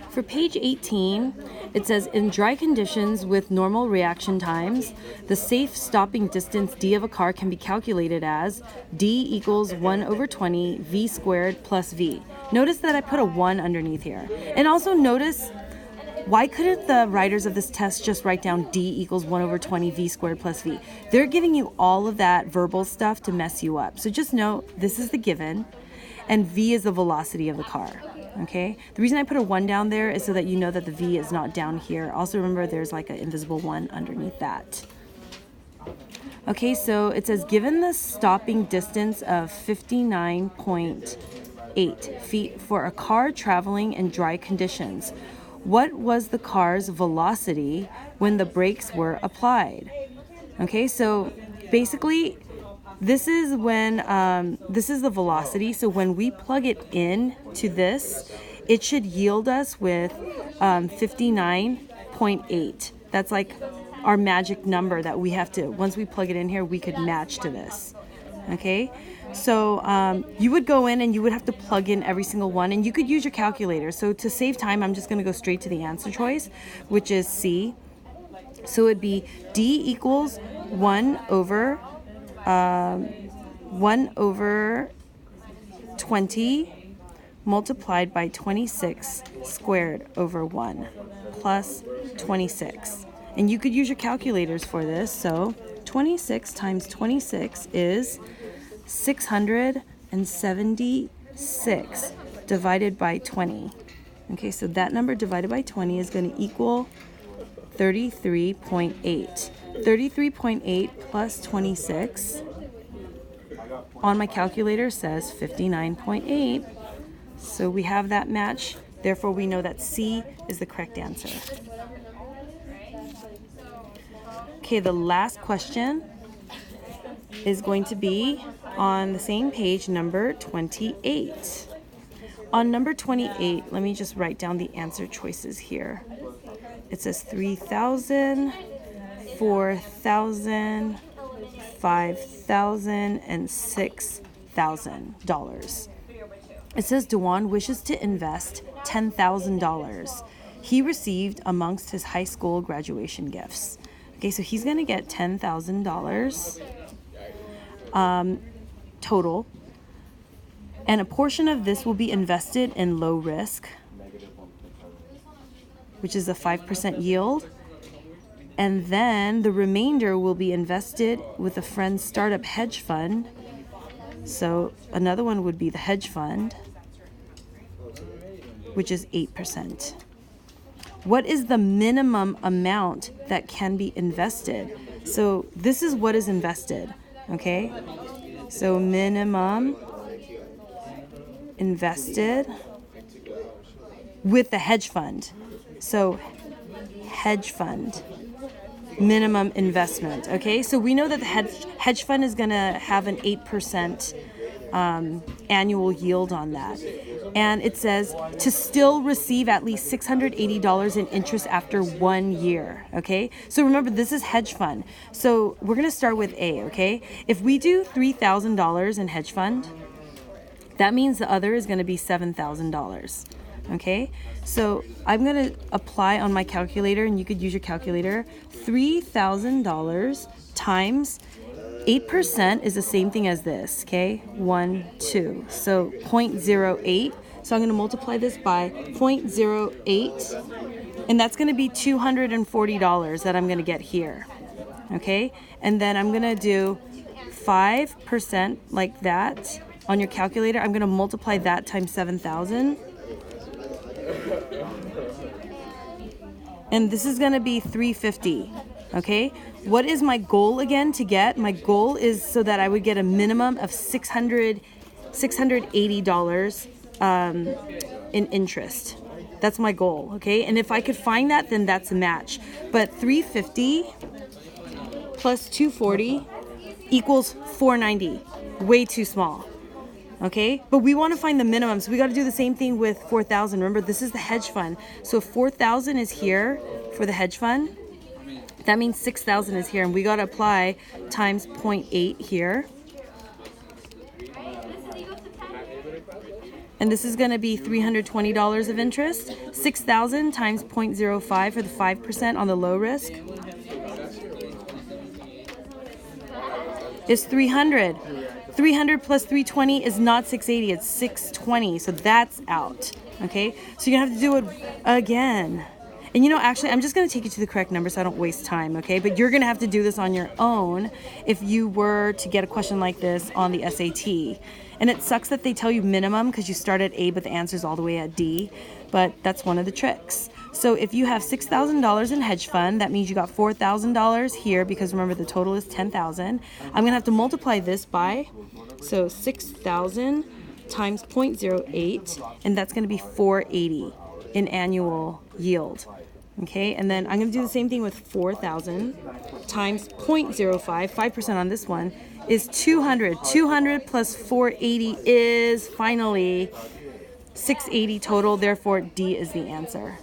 For page 18, it says, in dry conditions with normal reaction times, the safe stopping distance d of a car can be calculated as d equals 1 over 20 v squared plus v. Notice that I put a 1 underneath here. And also notice, why couldn't the writers of this test just write down d equals 1 over 20 v squared plus v? They're giving you all of that verbal stuff to mess you up. So just know this is the given, and v is the velocity of the car. Okay, the reason I put a 1 down there is so that you know that the v is not down here. Also remember there's like an invisible 1 underneath that. Okay, so it says given the stopping distance of 59.8 feet for a car traveling in dry conditions, what was the car's velocity when the brakes were applied? Okay, so basically this is when, this is the velocity. So when we plug it in to this, it should yield us with 59.8. That's like our magic number that we have to, once we plug it in here, we could match to this. Okay, so you would go in and you would have to plug in every single one, and you could use your calculator. So to save time, I'm just going to go straight to the answer choice, which is C. So it'd be D equals 1 over 20 multiplied by 26 squared over 1 plus 26. And you could use your calculators for this. So 26 times 26 is 676 divided by 20. Okay, so that number divided by 20 is going to equal 33.8. 33.8 plus 26 on my calculator says 59.8. So we have that match. Therefore, we know that C is the correct answer. Okay, the last question is going to be on the same page, number 28. On number 28, let me just write down the answer choices here. It says 3,000, 4,000, 5,000, and $6,000. It says Dewan wishes to invest $10,000 he received amongst his high school graduation gifts. Okay, so he's going to get $10,000 total, and a portion of this will be invested in low risk, which is a 5% yield, and then the remainder will be invested with a friend's startup hedge fund. So another one would be the hedge fund, which is 8%. What is the minimum amount that can be invested? So this is what is invested, okay? So minimum invested with the hedge fund. So hedge fund, minimum investment, okay? So we know that the hedge fund is going to have an 8% annual yield on that. And it says to still receive at least $680 in interest after 1 year, okay? So remember, this is hedge fund. So we're going to start with A, okay? If we do $3,000 in hedge fund, that means the other is going to be $7,000, okay? So I'm going to apply on my calculator, and you could use your calculator, $3,000 times 8% is the same thing as this, okay? 1, 2. So 0.08. So I'm going to multiply this by 0.08, and that's going to be $240 that I'm going to get here, okay? And then I'm going to do 5% like that on your calculator. I'm going to multiply that times 7,000. And this is going to be 350, okay? What is my goal again to get? My goal is so that I would get a minimum of $680 in interest. That's my goal, okay? And if I could find that, then that's a match. But 350 plus 240 equals 490. Way too small, okay? But we want to find the minimum, so we got to do the same thing with 4,000. Remember, this is the hedge fund. So 4,000 is here for the hedge fund. That means 6,000 is here, and we got to apply times 0.8 here. And this is going to be $320 of interest. 6,000 times 0.05 for the 5% on the low risk is 300. 300 plus 320 is not 680, it's 620. So that's out. Okay, so you're gonna have to do it again. And you know, actually, I'm just gonna take you to the correct number so I don't waste time, okay? But you're gonna have to do this on your own if you were to get a question like this on the SAT. And it sucks that they tell you minimum because you start at A, but the answer's all the way at D. But that's one of the tricks. So if you have $6,000 in hedge fund, that means you got $4,000 here because remember the total is $10,000. I'm gonna have to multiply this by, so 6,000 times 0.08, and that's gonna be 480 in annual yield. Okay, and then I'm gonna do the same thing with 4,000 times 0.05, 5% on this one, is 200. 200 plus 480 is finally 680 total, therefore D is the answer.